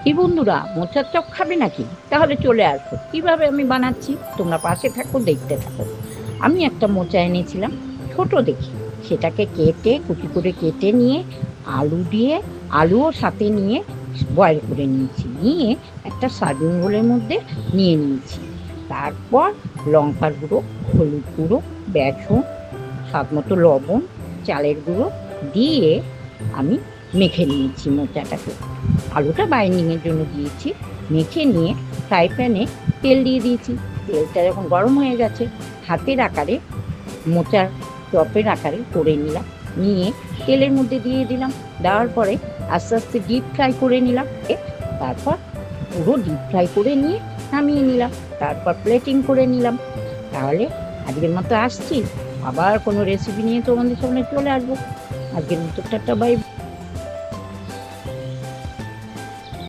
কি বন্ধুরা, মোচার চপ খাবে নাকি? তাহলে চলে আসো, কিভাবে আমি বানাচ্ছি তোমরা পাশে থাকো, দেখতে থাকো। আমি একটা মোচা এনেছিলাম, ছোট দেখি। সেটাকে কেটে কুচি করে কেটে নিয়ে আলু দিয়ে, আলুও সাথে নিয়ে বয়েল করে নিয়েছি। নিয়ে একটা সার্ভিং বোলের মধ্যে নিয়ে নিয়েছি। তারপর লঙ্কার গুঁড়ো, হলুদ গুঁড়ো, বেসন, স্বাদ মতো লবণ, চালের গুঁড়ো দিয়ে আমি মেখে নিয়েছি মোচাটাকে। আলুটা বাইন্ডিংয়ের জন্য দিয়েছি। মেখে নিয়ে ফ্রাই প্যানে তেল দিয়ে দিয়েছি। তেলটা যখন গরম হয়ে গেছে, হাতের আকারে মোচার চপের আকারে করে নিলাম। নিয়ে তেলের মধ্যে দিয়ে দিলাম। দেওয়ার পরে আস্তে আস্তে ডিপ ফ্রাই করে নিলাম। তারপর পুরো ডিপ ফ্রাই করে নিয়ে নামিয়ে নিলাম। তারপর প্লেটিং করে নিলাম। তাহলে আজকের মতো আসছি, আবার কোনো রেসিপি নিয়ে তোমাদের সামনে চলে আসবো। আজকের মতো টাটা, বাই।